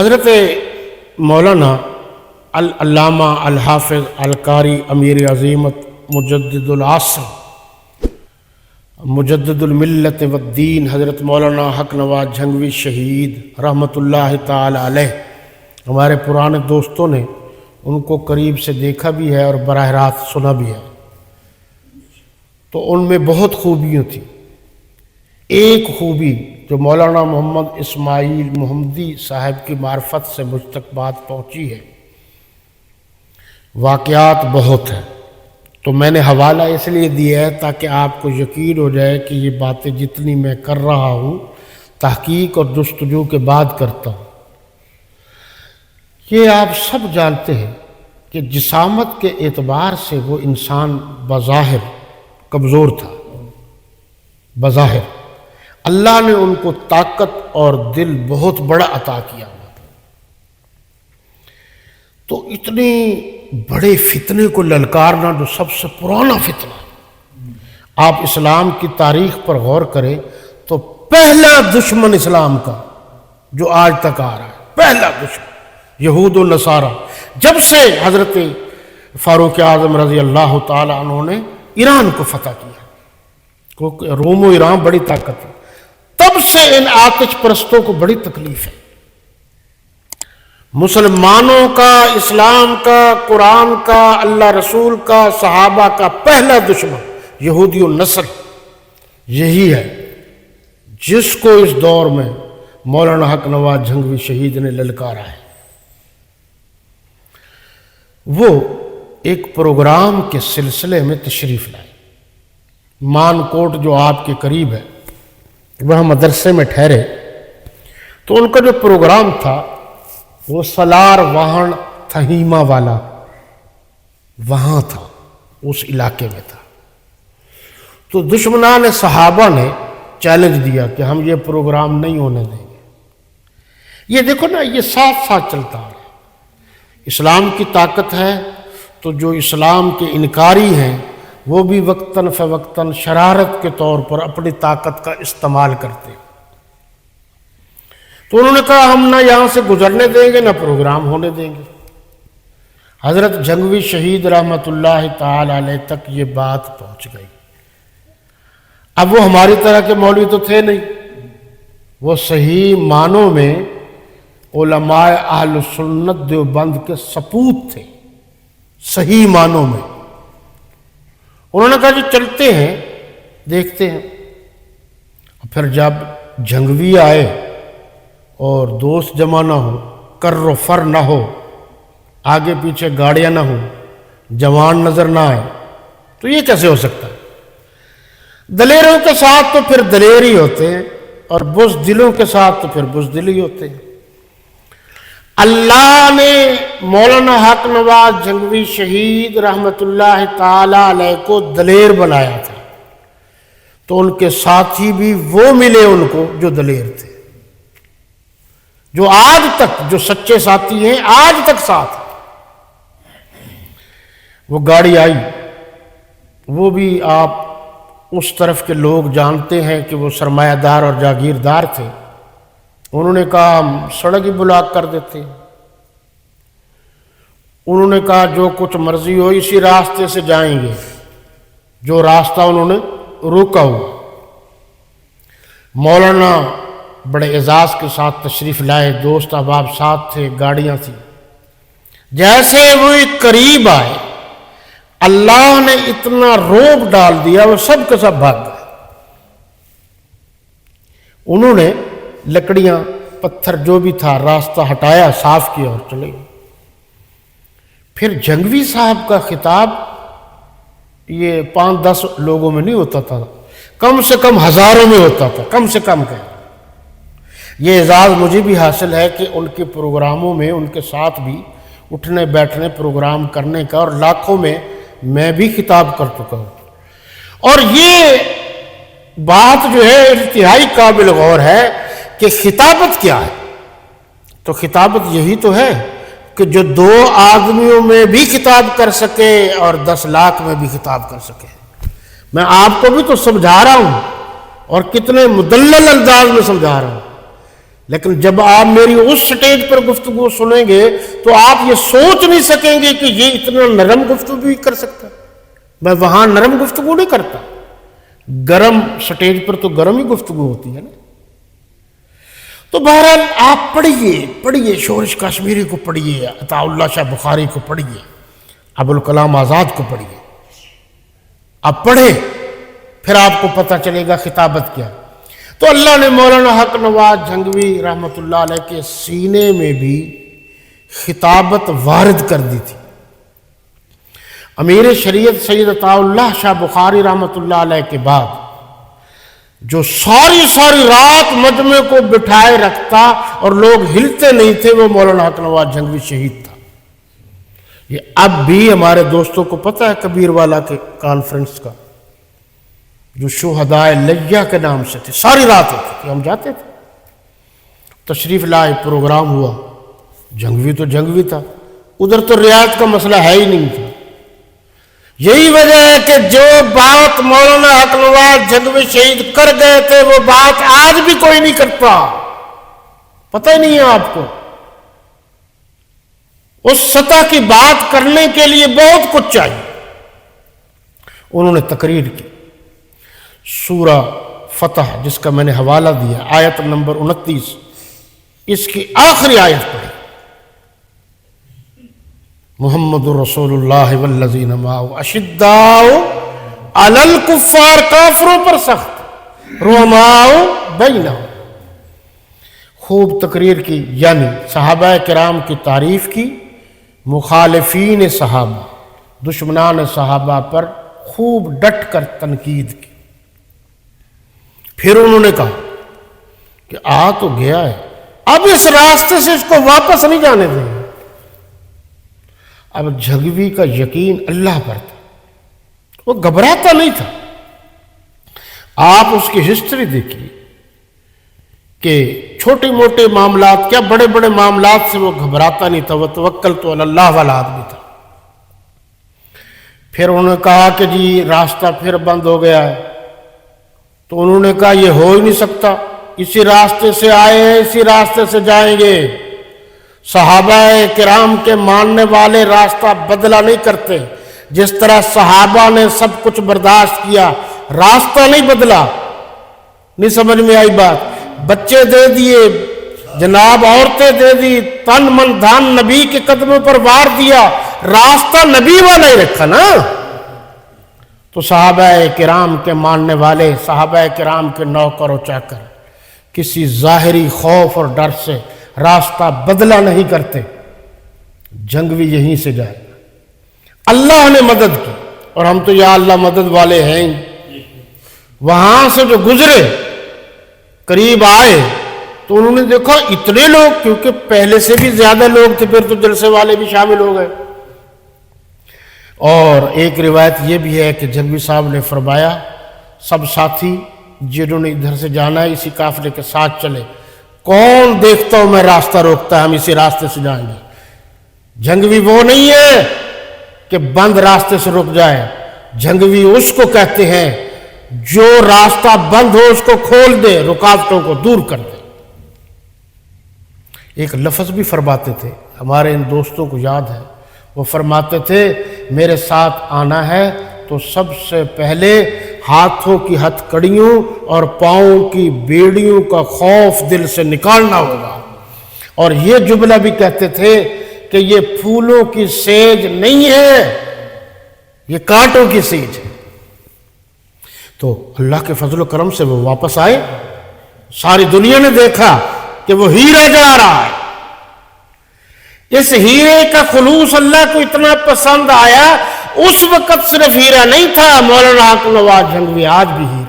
حضرت مولانا العلامہ الحافظ القاری امیر عظیمت مجدد العصر مجدد الملت والدین حضرت مولانا حق نواز جھنگوی شہید رحمۃ اللہ تعالی علیہ، ہمارے پرانے دوستوں نے ان کو قریب سے دیکھا بھی ہے اور براہ راست سنا بھی ہے، تو ان میں بہت خوبیاں تھیں۔ ایک خوبی جو مولانا محمد اسماعیل محمدی صاحب کی معرفت سے مجھ تک بات پہنچی ہے، واقعات بہت ہیں، تو میں نے حوالہ اس لیے دیا ہے تاکہ آپ کو یقین ہو جائے کہ یہ باتیں جتنی میں کر رہا ہوں تحقیق اور جستجو کے بعد کرتا ہوں۔ یہ آپ سب جانتے ہیں کہ جسامت کے اعتبار سے وہ انسان بظاہر کمزور تھا، بظاہر اللہ نے ان کو طاقت اور دل بہت بڑا عطا کیا ہوا تھا، تو اتنی بڑے فتنے کو للکارنا جو سب سے پرانا فتنہ، آپ اسلام کی تاریخ پر غور کریں تو پہلا دشمن اسلام کا جو آج تک آ رہا ہے، پہلا دشمن یہود و نصارہ، جب سے حضرت فاروق اعظم رضی اللہ تعالی عنہ نے ایران کو فتح کیا، کیونکہ روم و ایران بڑی طاقت ہے، تب سے ان آتش پرستوں کو بڑی تکلیف ہے۔ مسلمانوں کا، اسلام کا، قرآن کا، اللہ رسول کا، صحابہ کا پہلا دشمن یہودی النسل یہی ہے، جس کو اس دور میں مولانا حق نواز جھنگوی شہید نے للکارا ہے۔ وہ ایک پروگرام کے سلسلے میں تشریف لائے، مان کوٹ جو آپ کے قریب ہے، وہاں مدرسے میں ٹھہرے، تو ان کا جو پروگرام تھا وہ سلار واہن تھہیمہ والا وہاں تھا، اس علاقے میں تھا۔ تو دشمنان صحابہ نے چیلنج دیا کہ ہم یہ پروگرام نہیں ہونے دیں گے۔ یہ دیکھو نا، یہ ساتھ ساتھ چلتا ہے، اسلام کی طاقت ہے تو جو اسلام کے انکاری ہیں وہ بھی وقتاً فوقتاً شرارت کے طور پر اپنی طاقت کا استعمال کرتے ہیں۔ تو انہوں نے کہا ہم نہ یہاں سے گزرنے دیں گے نہ پروگرام ہونے دیں گے۔ حضرت جھنگوی شہید رحمۃ اللہ تعالی علیہ تک یہ بات پہنچ گئی۔ اب وہ ہماری طرح کے مولوی تو تھے نہیں، وہ صحیح معنوں میں علماء اہل سنت دیوبند کے سپوت تھے، صحیح معنوں میں۔ انہوں نے کہا جی چلتے ہیں، دیکھتے ہیں۔ پھر جب جھنگوی آئے اور دوست جمع نہ ہو، کر و فر نہ ہو، آگے پیچھے گاڑیاں نہ ہوں، جوان نظر نہ آئے، تو یہ کیسے ہو سکتا ہے؟ دلیروں کے ساتھ تو پھر دلیر ہی ہوتے ہیں، اور بزدلوں کے ساتھ تو پھر بزدل ہی ہوتے ہیں۔ اللہ نے مولانا حق نواز جھنگوی شہید رحمۃ اللہ تعالی علیہ کو دلیر بنایا تھا، تو ان کے ساتھی بھی وہ ملے ان کو جو دلیر تھے، جو آج تک، جو سچے ساتھی ہیں آج تک ساتھ ہیں۔ وہ گاڑی آئی، وہ بھی آپ اس طرف کے لوگ جانتے ہیں کہ وہ سرمایہ دار اور جاگیردار تھے، انہوں نے کہا ہم سڑک ہی بلاک کر دیتے ہیں۔ انہوں نے کہا جو کچھ مرضی ہو اسی راستے سے جائیں گے، جو راستہ انہوں نے روکا ہوا۔ مولانا بڑے اعزاز کے ساتھ تشریف لائے، دوست احباب ساتھ تھے، گاڑیاں تھیں۔ جیسے وہ قریب آئے، اللہ نے اتنا روب ڈال دیا، وہ سب کے سب بھاگ گئے۔ انہوں نے لکڑیاں، پتھر جو بھی تھا راستہ ہٹایا، صاف کیا اور چلے گئے۔ پھر جھنگوی صاحب کا خطاب یہ 5-10 لوگوں میں نہیں ہوتا تھا، کم سے کم ہزاروں میں ہوتا تھا، کم سے کم کہ یہ اعزاز مجھے بھی حاصل ہے کہ ان کے پروگراموں میں ان کے ساتھ بھی اٹھنے بیٹھنے پروگرام کرنے کا، اور لاکھوں میں بھی خطاب کر چکا ہوں۔ اور یہ بات جو ہے انتہائی قابل غور ہے کہ خطابت کیا ہے؟ تو خطابت یہی تو ہے کہ جو 2 آدمیوں میں بھی خطاب کر سکے اور 10 لاکھ میں بھی خطاب کر سکے۔ میں آپ کو بھی تو سمجھا رہا ہوں، اور کتنے مدلل انداز میں سمجھا رہا ہوں لیکن جب آپ میری اس سٹیج پر گفتگو سنیں گے تو آپ یہ سوچ نہیں سکیں گے کہ یہ اتنا نرم گفتگو بھی کر سکتا. میں وہاں نرم گفتگو نہیں کرتا، گرم سٹیج پر تو گرم ہی گفتگو ہوتی ہے نا. تو بہرحال آپ پڑھیے شورش کشمیری کو پڑھیے، عطا اللہ شاہ بخاری کو پڑھیے، ابوالکلام آزاد کو پڑھیے. آپ پڑھیں پھر آپ کو پتہ چلے گا خطابت کیا. تو اللہ نے مولانا حق نواز جھنگوی رحمۃ اللہ علیہ کے سینے میں بھی خطابت وارد کر دی تھی. امیر شریعت سید عطا اللہ شاہ بخاری رحمۃ اللہ علیہ کے بعد جو ساری رات مجمع کو بٹھائے رکھتا اور لوگ ہلتے نہیں تھے، وہ مولانا حق نواز جھنگوی شہید تھا. یہ اب بھی ہمارے دوستوں کو پتہ ہے کبیر والا کے کانفرنس کا، جو شہدائے لیہ کے نام سے تھے، ساری رات ہوتی تھی، ہم جاتے تھے. تشریف لائے، پروگرام ہوا، جھنگوی تو جھنگوی تھا، ادھر تو رعایت کا مسئلہ ہے ہی نہیں تھا. یہی وجہ ہے کہ جو بات مولانا حق نواز جھنگوی شہید کر گئے تھے وہ بات آج بھی کوئی نہیں کرتا. پتہ ہی نہیں ہے آپ کو. اس سطح کی بات کرنے کے لیے بہت کچھ چاہیے. انہوں نے تقریر کی، سورہ فتح جس کا میں نے حوالہ دیا، آیت نمبر 29، اس کی آخری آیت پڑھی، محمد رسول اللہ والذین معہ اشداء علی الکفار، کافروں پر سخت، رحماء بینہم. خوب تقریر کی، یعنی صحابہ کرام کی تعریف کی، مخالفین صحابہ، دشمنان صحابہ پر خوب ڈٹ کر تنقید کی. پھر انہوں نے کہا کہ آ تو گیا ہے، اب اس راستے سے اس کو واپس نہیں جانے دیں گے. اب جھنگوی کا یقین اللہ پر تھا، وہ گھبراتا نہیں تھا. آپ اس کی ہسٹری دیکھیے کہ چھوٹے موٹے معاملات کیا بڑے بڑے معاملات سے وہ گھبراتا نہیں تھا. وہ توکل تو اللہ والا آدمی تھا. پھر انہوں نے کہا کہ جی راستہ پھر بند ہو گیا ہے. تو انہوں نے کہا یہ ہو ہی نہیں سکتا، اسی راستے سے آئے ہیں، اسی راستے سے جائیں گے. صحابہ کرام کے ماننے والے راستہ بدلا نہیں کرتے. جس طرح صحابہ نے سب کچھ برداشت کیا، راستہ نہیں بدلا. نہیں سمجھ میں آئی بات؟ بچے دے دیے، جناب عورتیں دے دی، تن من دھان نبی کے قدموں پر وار دیا، راستہ نبی والا ہی رکھا نا. تو صحابہ کرام کے ماننے والے، صحابہ کرام کے نوکر و چاکر کسی ظاہری خوف اور ڈر سے راستہ بدلا نہیں کرتے. جھنگوی یہیں سے جائے. اللہ نے مدد کی، اور ہم تو یا اللہ مدد والے ہیں. وہاں سے جو گزرے قریب آئے تو انہوں نے دیکھا اتنے لوگ، کیونکہ پہلے سے بھی زیادہ لوگ تھے، پھر تو جلسے والے بھی شامل ہو گئے. اور ایک روایت یہ بھی ہے کہ جھنگوی صاحب نے فرمایا سب ساتھی جنہوں نے ادھر سے جانا ہے اسی قافلے کے ساتھ چلے. کون دیکھتا ہوں میں راستہ روکتا ہے، ہم اسی راستے سے جائیں گے. جھنگوی وہ نہیں ہے کہ بند راستے سے رک جائے. جھنگوی اس کو کہتے ہیں جو راستہ بند ہو اس کو کھول دے، رکاوٹوں کو دور کر دے. ایک لفظ بھی فرماتے تھے، ہمارے ان دوستوں کو یاد ہے، وہ فرماتے تھے میرے ساتھ آنا ہے تو سب سے پہلے ہاتھوں کی ہتھ کڑیوں اور پاؤں کی بیڑیوں کا خوف دل سے نکالنا ہوگا. اور یہ جملہ بھی کہتے تھے کہ یہ پھولوں کی سیج نہیں ہے، یہ کانٹوں کی سیج ہے. تو اللہ کے فضل و کرم سے وہ واپس آئے. ساری دنیا نے دیکھا کہ وہ ہیرا جا رہا ہے. اس ہیرے کا خلوص اللہ کو اتنا پسند آیا. اس وقت صرف ہیرا نہیں تھا، مولانا حق نواز جھنگوی آج بھی ہیرا